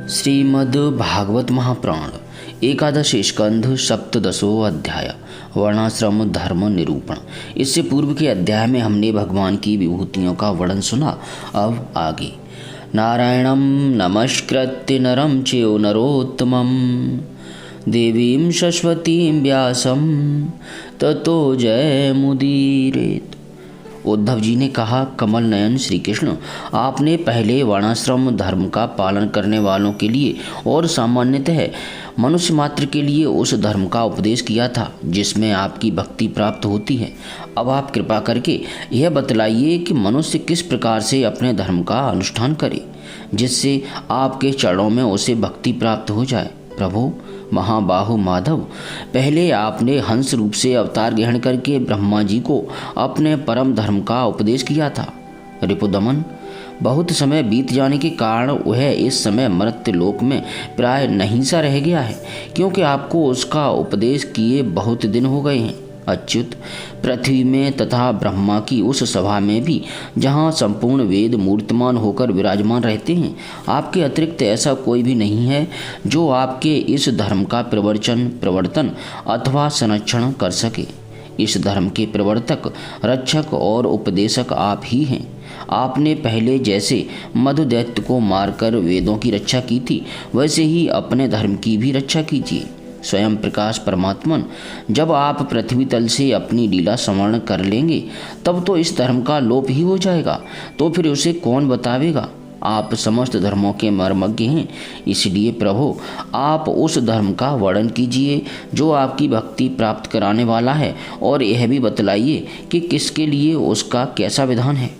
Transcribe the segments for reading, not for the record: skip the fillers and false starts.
श्रीमद् भागवत महापुराण एकादश स्कंध सप्तदशों अध्याय वर्णाश्रम धर्म निरूपण। इससे पूर्व के अध्याय में हमने भगवान की विभूतियों का वर्णन सुना। अब आगे नारायणं नमस्कृत्य नरं चैव नरोत्तमं देवीं सरस्वतीं व्यासं ततो जयमुदीरयेत्। उद्धव जी ने कहा, कमल नयन श्री कृष्ण, आपने पहले वर्णाश्रम धर्म का पालन करने वालों के लिए और सामान्यतः मनुष्य मात्र के लिए उस धर्म का उपदेश किया था जिसमें आपकी भक्ति प्राप्त होती है। अब आप कृपा करके यह बतलाइए कि मनुष्य किस प्रकार से अपने धर्म का अनुष्ठान करे जिससे आपके चरणों में उसे भक्ति प्राप्त हो जाए। प्रभु महाबाहु माधव, पहले आपने हंस रूप से अवतार ग्रहण करके ब्रह्मा जी को अपने परम धर्म का उपदेश किया था। रिपुदमन, बहुत समय बीत जाने के कारण वह इस समय मर्त्य लोक में प्राय नहीं सा रह गया है, क्योंकि आपको उसका उपदेश किए बहुत दिन हो गए हैं। अच्युत, पृथ्वी में तथा ब्रह्मा की उस सभा में भी जहाँ संपूर्ण वेद मूर्तमान होकर विराजमान रहते हैं, आपके अतिरिक्त ऐसा कोई भी नहीं है जो आपके इस धर्म का प्रवर्तन अथवा संरक्षण कर सके। इस धर्म के प्रवर्तक, रक्षक और उपदेशक आप ही हैं। आपने पहले जैसे मधु दैत्य को मारकर वेदों की रक्षा की थी, वैसे ही अपने धर्म की भी रक्षा कीजिए। स्वयं प्रकाश परमात्मन, जब आप पृथ्वी तल से अपनी लीला संवर्ण कर लेंगे तब तो इस धर्म का लोप ही हो जाएगा, तो फिर उसे कौन बतावेगा। आप समस्त धर्मों के मर्मज्ञ हैं, इसलिए प्रभु आप उस धर्म का वर्णन कीजिए जो आपकी भक्ति प्राप्त कराने वाला है, और यह भी बतलाइए कि किसके लिए उसका कैसा विधान है।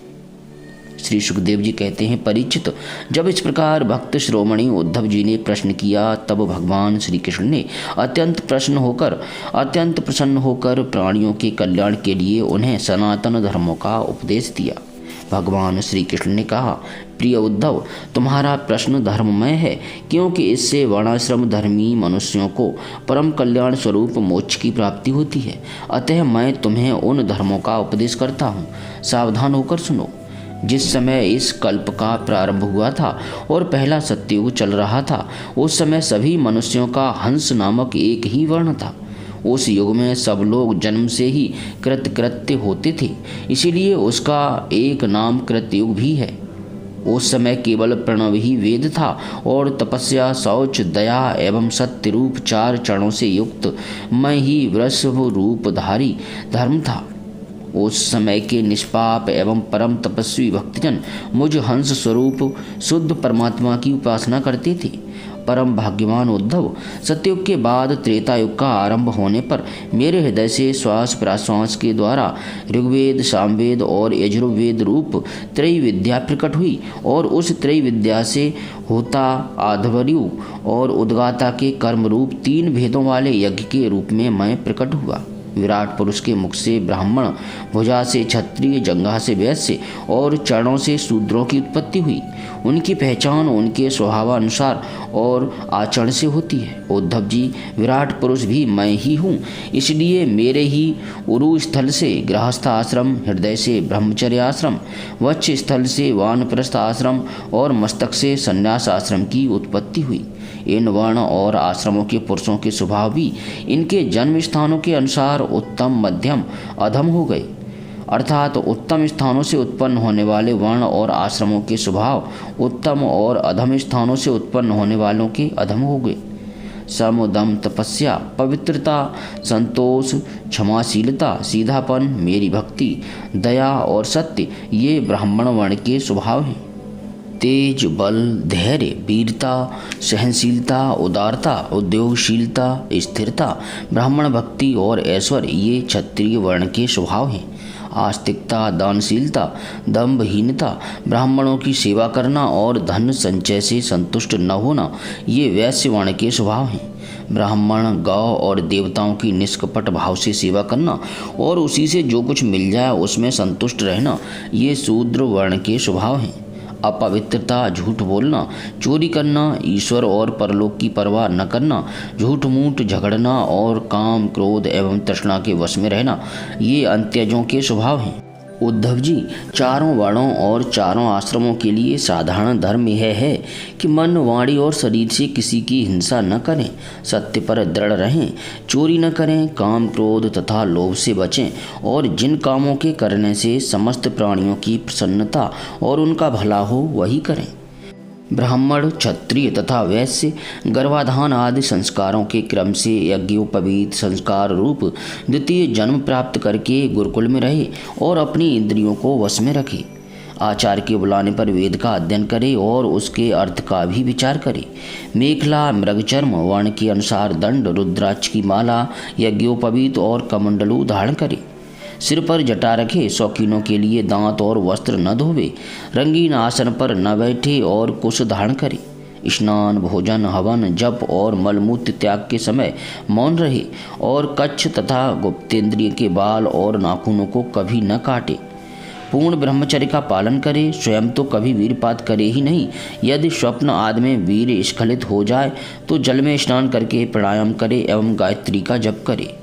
श्री सुखदेव जी कहते हैं, परीक्षित, जब इस प्रकार भक्त शिरोमणि उद्धव जी ने प्रश्न किया तब भगवान श्री कृष्ण ने अत्यंत प्रसन्न होकर प्राणियों के कल्याण के लिए उन्हें सनातन धर्मों का उपदेश दिया। भगवान श्री कृष्ण ने कहा, प्रिय उद्धव, तुम्हारा प्रश्न धर्ममय है, क्योंकि इससे वर्णाश्रम धर्मी मनुष्यों को परम कल्याण स्वरूप मोक्ष की प्राप्ति होती है। अतः मैं तुम्हें उन धर्मों का उपदेश करता हूँ, सावधान होकर सुनो। जिस समय इस कल्प का प्रारंभ हुआ था और पहला सत्ययुग चल रहा था, उस समय सभी मनुष्यों का हंस नामक एक ही वर्ण था। उस युग में सब लोग जन्म से ही कृतकृत्य होते थे, इसीलिए उसका एक नाम कृतयुग भी है। उस समय केवल प्रणव ही वेद था और तपस्या, शौच, दया एवं सत्य रूप 4 चरणों से युक्त मैं ही वृषभ रूपधारी धर्म था। उस समय के निष्पाप एवं परम तपस्वी भक्तजन मुझ हंस स्वरूप शुद्ध परमात्मा की उपासना करते थे। परम भाग्यवान उद्धव, सतयुग के बाद त्रेता युग का आरंभ होने पर मेरे हृदय से श्वास प्रश्वास के द्वारा ऋग्वेद, सामवेद और यजुर्वेद रूप त्रैविद्या प्रकट हुई, और उस त्रैविद्या से होता, आध्वर्यु और उद्गाता के कर्म रूप 3 भेदों वाले यज्ञ के रूप में मैं प्रकट हुआ। विराट पुरुष के मुख से ब्राह्मण, भुजा से क्षत्रिय, जंघा से वैश्य और चरणों से शूद्रों की उत्पत्ति हुई। उनकी पहचान उनके स्वभावानुसार और आचरण से होती है। उद्धव जी, विराट पुरुष भी मैं ही हूँ, इसलिए मेरे ही उरु स्थल से गृहस्थ आश्रम, हृदय से ब्रह्मचर्य आश्रम, वक्ष स्थल से वानप्रस्थ आश्रम और मस्तक से संन्यास आश्रम की उत्पत्ति हुई। इन वर्ण और आश्रमों के पुरुषों के स्वभाव भी इनके जन्म स्थानों के अनुसार उत्तम, मध्यम, अधम हो गए। अर्थात उत्तम स्थानों से उत्पन्न होने वाले वर्ण और आश्रमों के स्वभाव उत्तम और अधम स्थानों से उत्पन्न होने वालों के अधम हो गए। सम, दम, तपस्या, पवित्रता, संतोष, क्षमाशीलता, सीधापन, मेरी भक्ति, दया और सत्य ये ब्राह्मण वर्ण के स्वभाव हैं। तेज, बल, धैर्य, वीरता, सहनशीलता, उदारता, उद्योगशीलता, स्थिरता, ब्राह्मण भक्ति और ऐश्वर्य ये क्षत्रिय वर्ण के स्वभाव हैं। आस्तिकता, दानशीलता, दंभहीनता, ब्राह्मणों की सेवा करना और धन संचय से संतुष्ट न होना ये वैश्य वर्ण के स्वभाव हैं। ब्राह्मण, गौ और देवताओं की निष्कपट भाव से सेवा करना और उसी से जो कुछ मिल जाए उसमें संतुष्ट रहना ये शूद्र वर्ण के स्वभाव हैं। अपवित्रता, झूठ बोलना, चोरी करना, ईश्वर और परलोक की परवाह न करना, झूठ मूठ, झगड़ना और काम, क्रोध एवं तृष्णा के वश में रहना ये अंत्यजों के स्वभाव हैं। उद्धव जी, चारों वर्णों और चारों आश्रमों के लिए साधारण धर्म यह है कि मन, वाणी और शरीर से किसी की हिंसा न करें, सत्य पर दृढ़ रहें, चोरी न करें, काम, क्रोध तथा लोभ से बचें और जिन कामों के करने से समस्त प्राणियों की प्रसन्नता और उनका भला हो वही करें। ब्राह्मण, क्षत्रिय तथा वैश्य गर्भाधान आदि संस्कारों के क्रम से यज्ञोपवीत संस्कार रूप द्वितीय जन्म प्राप्त करके गुरुकुल में रहे और अपनी इंद्रियों को वश में रखे। आचार्य के बुलाने पर वेद का अध्ययन करे और उसके अर्थ का भी विचार करे। मेखला, मृगचर्म, वर्ण के अनुसार दंड, रुद्राक्ष की माला, यज्ञोपवीत और कमंडलू धारण करे। सिर पर जटा रखे, शौकीनों के लिए दांत और वस्त्र न धोवे, रंगीन आसन पर न बैठे और कुश धारण करे। स्नान, भोजन, हवन, जप और मलमूत्र त्याग के समय मौन रहे और कच्छ तथा गुप्तेंद्रिय के बाल और नाखूनों को कभी न काटे। पूर्ण ब्रह्मचर्य का पालन करे, स्वयं तो कभी वीरपात करे ही नहीं। यदि स्वप्न आदि में वीर स्खलित हो जाए तो जल में स्नान करके प्राणायाम करे एवं गायत्री का जप करे।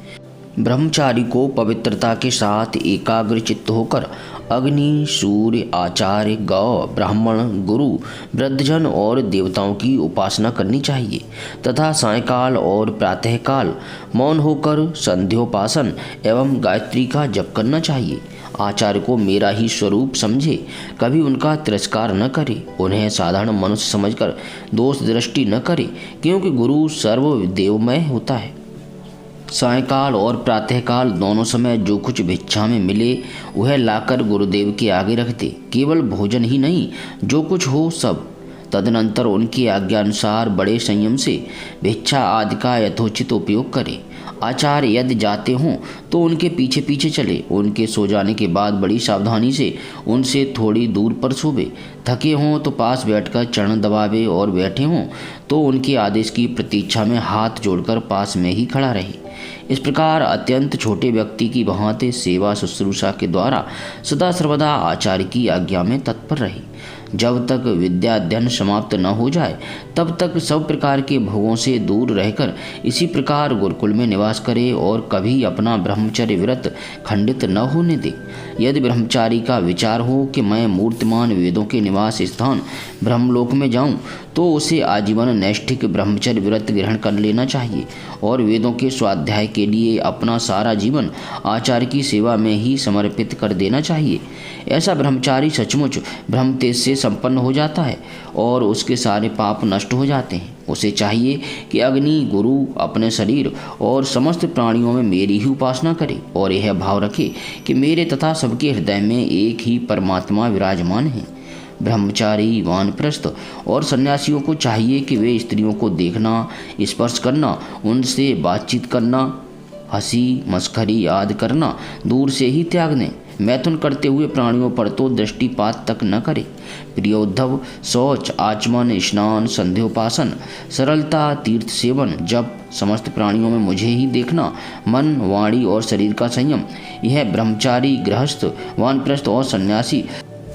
ब्रह्मचारी को पवित्रता के साथ एकाग्र चित्त होकर अग्नि, सूर्य, आचार्य, गौ, ब्राह्मण, गुरु, वृद्धजन और देवताओं की उपासना करनी चाहिए तथा सायंकाल और प्रातःकाल मौन होकर संध्योपासन एवं गायत्री का जप करना चाहिए। आचार्य को मेरा ही स्वरूप समझे, कभी उनका तिरस्कार न करे, उन्हें साधारण मनुष्य समझकर दोष दृष्टि न करे, क्योंकि गुरु सर्वदेवमय होता है। सायंकाल और प्रातःकाल दोनों समय जो कुछ भिक्षा में मिले वह लाकर गुरुदेव के आगे रखते, केवल भोजन ही नहीं, जो कुछ हो सब। तदनंतर उनकी आज्ञानुसार बड़े संयम से भिक्षा आदि का यथोचित उपयोग करें। आचार्य यदि जाते हों तो उनके पीछे पीछे चले, उनके सो जाने के बाद बड़ी सावधानी से उनसे थोड़ी दूर पर सोवे। थके हों तो पास बैठकर चरण दबावे और बैठे हों तो उनके आदेश की प्रतीक्षा में हाथ जोड़कर पास में ही खड़ा रहे। इस प्रकार अत्यंत छोटे व्यक्ति की भांति सेवा शुश्रूषा के द्वारा सदा सर्वदा आचार्य की आज्ञा में तत्पर रहे। जब तक विद्या अध्ययन समाप्त न हो जाए तब तक सब प्रकार के भोगों से दूर रहकर इसी प्रकार गुरुकुल में निवास करे और कभी अपना ब्रह्मचर्य व्रत खंडित न होने दे। यदि ब्रह्मचारी का विचार हो कि मैं मूर्तिमान वेदों के निवास स्थान ब्रह्मलोक में जाऊं, तो उसे आजीवन नैष्ठिक ब्रह्मचर्य व्रत ग्रहण कर लेना चाहिए और वेदों के स्वाध्याय के लिए अपना सारा जीवन आचार्य की सेवा में ही समर्पित कर देना चाहिए। ऐसा ब्रह्मचारी सचमुच ब्रह्म तेज से संपन्न हो जाता है और उसके सारे पाप नष्ट हो जाते हैं। उसे चाहिए कि अग्नि, गुरु, अपने शरीर और समस्त प्राणियों में मेरी ही उपासना करे और यह भाव रखे कि मेरे तथा सबके हृदय में एक ही परमात्मा विराजमान है। ब्रह्मचारी, वानप्रस्थ और सन्यासियों को चाहिए कि वे स्त्रियों को देखना, स्पर्श करना, उनसे बातचीत करना, हंसी मस्खरी आदि करना दूर से ही त्याग दें। मैथुन करते हुए प्राणियों पर तो दृष्टिपात तक न करे। प्रिय उद्धव, शौच, आचमन, स्नान, संध्योपासन, सरलता, तीर्थ सेवन, जप, समस्त प्राणियों में मुझे ही देखना, मन, वाणी और शरीर का संयम, यह ब्रह्मचारी, गृहस्थ, वानप्रस्थ और सन्यासी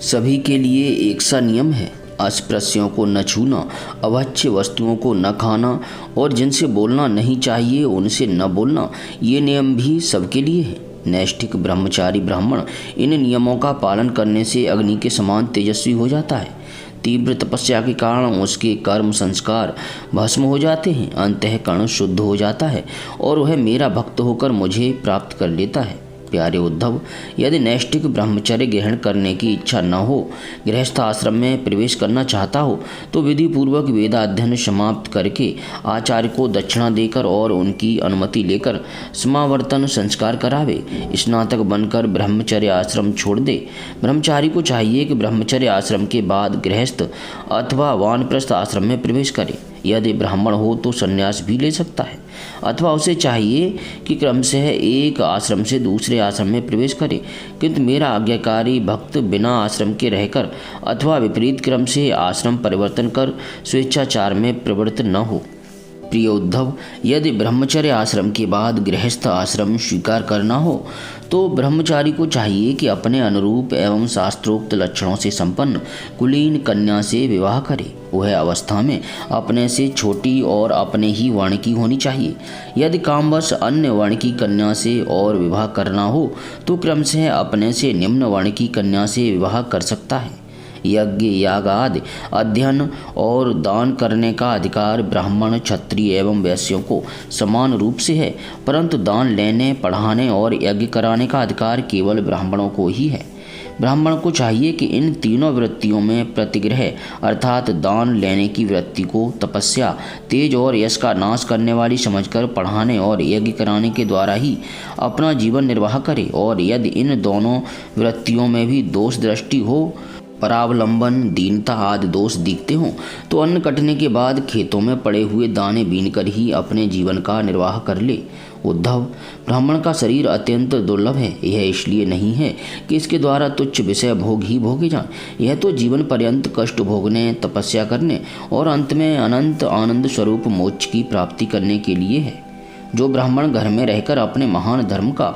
सभी के लिए एक सा नियम है। अस्पृश्यों को न छूना, अभक्ष्य वस्तुओं को न खाना और जिनसे बोलना नहीं चाहिए उनसे न बोलना, ये नियम भी सबके लिए है। नैष्ठिक ब्रह्मचारी ब्राह्मण इन नियमों का पालन करने से अग्नि के समान तेजस्वी हो जाता है। तीव्र तपस्या के कारण उसके कर्म संस्कार भस्म हो जाते हैं, अंतःकरण शुद्ध हो जाता है और वह मेरा भक्त होकर मुझे प्राप्त कर लेता है। प्यारे उद्धव, यदि नैष्ठिक ब्रह्मचर्य ग्रहण करने की इच्छा न हो, गृहस्थ आश्रम में प्रवेश करना चाहता हो, तो विधि पूर्वक वेदाध्ययन समाप्त करके आचार्य को दक्षिणा देकर और उनकी अनुमति लेकर समावर्तन संस्कार करावे। स्नातक बनकर ब्रह्मचर्य आश्रम छोड़ दे। ब्रह्मचारी को चाहिए कि ब्रह्मचर्य आश्रम के बाद गृहस्थ अथवा वानप्रस्थ आश्रम में प्रवेश करे। यदि ब्राह्मण हो तो संन्यास भी ले सकता है, अथवा उसे चाहिए कि क्रमशः एक आश्रम से दूसरे आश्रम में प्रवेश करे, किंतु मेरा आज्ञाकारी भक्त बिना आश्रम के रहकर अथवा विपरीत क्रम से आश्रम परिवर्तन कर स्वेच्छाचार में प्रवृत्त न हो। प्रिय उद्धव, यदि ब्रह्मचर्य आश्रम के बाद गृहस्थ आश्रम स्वीकार करना हो तो ब्रह्मचारी को चाहिए कि अपने अनुरूप एवं शास्त्रोक्त लक्षणों से संपन्न कुलीन कन्या से विवाह करे। वह अवस्था में अपने से छोटी और अपने ही वर्ण की होनी चाहिए। यदि कामवश अन्य वर्ण की कन्या से और विवाह करना हो तो क्रमशः अपने से निम्न वर्ण की कन्या से विवाह कर सकता है। यज्ञ, याग आदि अध्ययन और दान करने का अधिकार ब्राह्मण, क्षत्रिय एवं वैश्यों को समान रूप से है, परंतु दान लेने, पढ़ाने और यज्ञ कराने का अधिकार केवल ब्राह्मणों को ही है। ब्राह्मण को चाहिए कि इन तीनों वृत्तियों में प्रतिग्रह अर्थात दान लेने की वृत्ति को तपस्या, तेज और यश का नाश करने वाली समझकर पढ़ाने और यज्ञ कराने के द्वारा ही अपना जीवन निर्वाह करे। और यदि इन दोनों वृत्तियों में भी दोष दृष्टि हो, परावलंबन, दीनता आदि दोष दिखते हों तो अन्न कटने के बाद खेतों में पड़े हुए दाने बीनकर ही अपने जीवन का निर्वाह कर ले। उद्धव, ब्राह्मण का शरीर अत्यंत दुर्लभ है। यह इसलिए नहीं है कि इसके द्वारा तुच्छ विषय भोग ही भोगे जाएं, यह तो जीवन पर्यंत कष्ट भोगने, तपस्या करने और अंत में अनंत आनंद स्वरूप मोक्ष की प्राप्ति करने के लिए है। जो ब्राह्मण घर में रहकर अपने महान धर्म का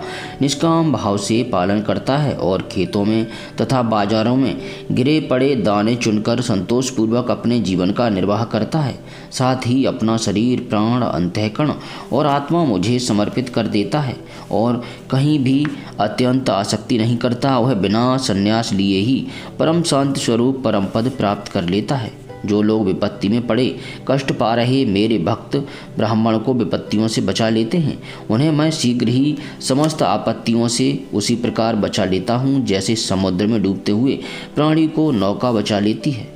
निष्काम भाव से पालन करता है और खेतों में तथा बाजारों में गिरे पड़े दाने चुनकर संतोषपूर्वक अपने जीवन का निर्वाह करता है, साथ ही अपना शरीर, प्राण, अंतःकरण और आत्मा मुझे समर्पित कर देता है और कहीं भी अत्यंत आसक्ति नहीं करता, वह बिना संन्यास लिए ही परम शांति स्वरूप परम पद प्राप्त कर लेता है। जो लोग विपत्ति में पड़े कष्ट पा रहे मेरे भक्त ब्राह्मण को विपत्तियों से बचा लेते हैं, उन्हें मैं शीघ्र ही समस्त आपत्तियों से उसी प्रकार बचा लेता हूँ जैसे समुद्र में डूबते हुए प्राणी को नौका बचा लेती है।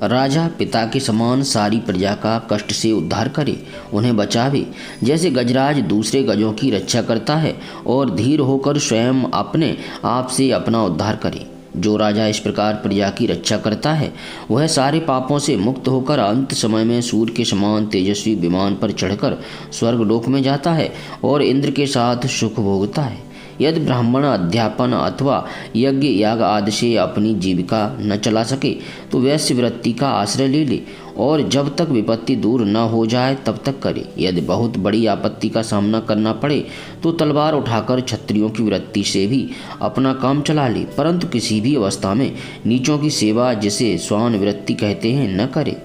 राजा पिता के समान सारी प्रजा का कष्ट से उद्धार करे, उन्हें बचावे, जैसे गजराज दूसरे गजों की रक्षा करता है और धीर होकर स्वयं अपने आप से अपना उद्धार करे। जो राजा इस प्रकार प्रजा की रक्षा करता है वह सारे पापों से मुक्त होकर अंत समय में सूर्य के समान तेजस्वी विमान पर चढ़कर स्वर्गलोक में जाता है और इंद्र के साथ सुख भोगता है। यदि ब्राह्मण अध्यापन अथवा यज्ञ याग आदि से अपनी जीविका न चला सके तो वैश्य वृत्ति का आश्रय ले ले और जब तक विपत्ति दूर न हो जाए तब तक करे। यदि बहुत बड़ी आपत्ति का सामना करना पड़े तो तलवार उठाकर क्षत्रियों की वृत्ति से भी अपना काम चला ले, परंतु किसी भी अवस्था में नीचों की सेवा, जिसे स्वान वृत्ति कहते हैं, न करे।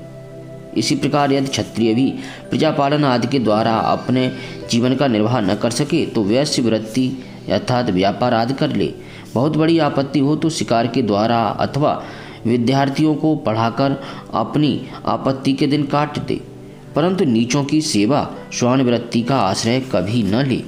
इसी प्रकार यदि क्षत्रिय भी प्रजापालन आदि के द्वारा अपने जीवन का निर्वाह न कर सके तो वैश्य वृत्ति अर्थात व्यापार आदि कर ले। बहुत बड़ी आपत्ति हो तो शिकार के द्वारा अथवा विद्यार्थियों को पढ़ाकर अपनी आपत्ति के दिन काट दे, परंतु नीचों की सेवा, श्वान वृत्ति का आश्रय कभी न ले।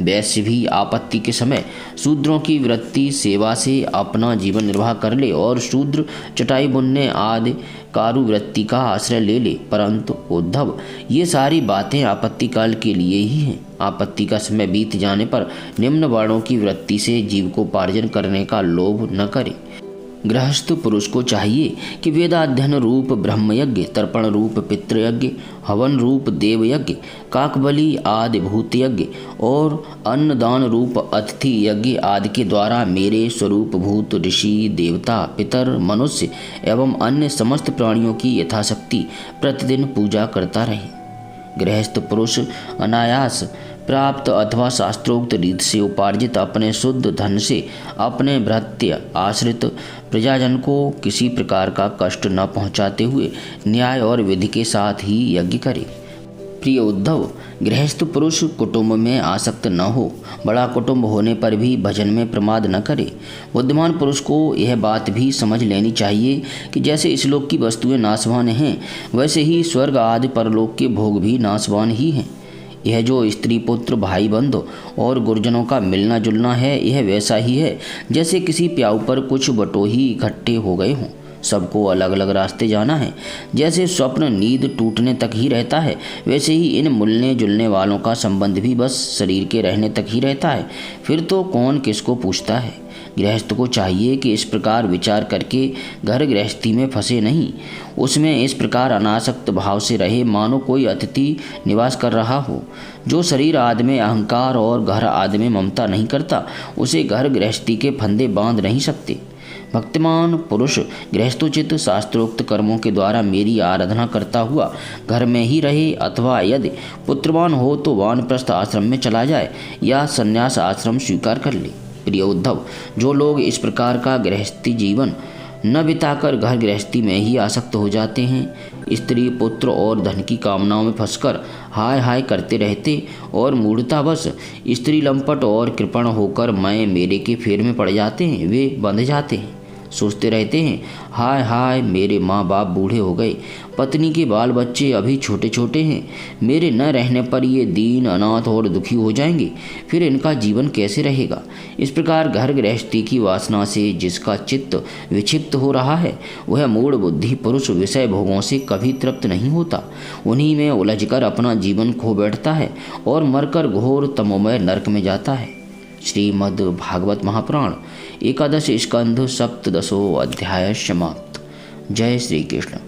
वैश्य भी आपत्ति के समय शूद्रों की वृत्ति सेवा से अपना जीवन निर्वाह कर ले और शूद्र चटाई बुनने आदिकारु वृत्ति का आश्रय ले ले। परंतु उद्धव, ये सारी बातें आपत्ति काल के लिए ही हैं। आपत्ति का समय बीत जाने पर निम्न वर्णों की वृत्ति से जीव को पार्जन करने का लोभ न करे। गृहस्थ पुरुष को चाहिए कि वेदाध्ययन रूप ब्रह्मयज्ञ, तर्पण रूप पितृयज्ञ, हवन रूप देवयज्ञ, काकबलि आदि भूत यज्ञ और अन्नदान रूप अतिथि यज्ञ आदि के द्वारा मेरे स्वरूप भूत, ऋषि, देवता, पितर, मनुष्य एवं अन्य समस्त प्राणियों की यथाशक्ति प्रतिदिन पूजा करता रहे। गृहस्थ पुरुष अनायास प्राप्त अथवा शास्त्रोक्त रीत से उपार्जित अपने शुद्ध धन से अपने भृत्य आश्रित प्रजाजन को किसी प्रकार का कष्ट न पहुंचाते हुए न्याय और विधि के साथ ही यज्ञ करे। प्रिय उद्धव, गृहस्थ पुरुष कुटुंब में आसक्त न हो, बड़ा कुटुंब होने पर भी भजन में प्रमाद न करे। बुद्धिमान पुरुष को यह बात भी समझ लेनी चाहिए कि जैसे इस लोक की वस्तुएं नाशवान हैं, वैसे ही स्वर्ग आदि परलोक के भोग भी नाशवान ही हैं। यह जो स्त्री पुत्र, भाई बंधु और गुरजनों का मिलना जुलना है, यह वैसा ही है जैसे किसी प्याऊ पर कुछ बटोही इकट्ठे हो गए हों। सबको अलग अलग रास्ते जाना है। जैसे स्वप्न नींद टूटने तक ही रहता है, वैसे ही इन मिलने जुलने वालों का संबंध भी बस शरीर के रहने तक ही रहता है। फिर तो कौन किसको पूछता है। गृहस्थ को चाहिए कि इस प्रकार विचार करके घर गृहस्थी में फंसे नहीं, उसमें इस प्रकार अनासक्त भाव से रहे मानो कोई अतिथि निवास कर रहा हो। जो शरीर आदि में अहंकार और घर आदि में ममता नहीं करता, उसे घर गृहस्थी के फंदे बांध नहीं सकते। भक्तिमान पुरुष गृहस्थोचित शास्त्रोक्त कर्मों के द्वारा मेरी आराधना करता हुआ घर में ही रहे, अथवा यदि पुत्रवान हो तो वानप्रस्थ आश्रम में चला जाए या संन्यास आश्रम स्वीकार कर ले। प्रिय उद्धव, जो लोग इस प्रकार का गृहस्थी जीवन न बिताकर घर गृहस्थी में ही आसक्त हो जाते हैं, स्त्री पुत्र और धन की कामनाओं में फंसकर हाय हाय करते रहते और मूढ़तावश स्त्री लंपट और कृपण होकर मैं मेरे के फेर में पड़ जाते हैं, वे बंध जाते हैं, सोचते रहते हैं हाय हाय मेरे माँ बाप बूढ़े हो गए, पत्नी के बाल बच्चे अभी छोटे छोटे हैं, मेरे न रहने पर ये दीन अनाथ और दुखी हो जाएंगे, फिर इनका जीवन कैसे रहेगा। इस प्रकार घर गृहस्थी की वासना से जिसका चित्त विक्षिप्त हो रहा है, वह मूढ़ बुद्धि पुरुष विषय भोगों से कभी तृप्त नहीं होता, उन्हीं में उलझकर अपना जीवन खो बैठता है और मरकर घोर तमोमय नरक में जाता है। श्रीमद् भागवत महापुराण एकादश स्कंध सप्तदशो अध्याय समाप्त। जय श्री कृष्ण।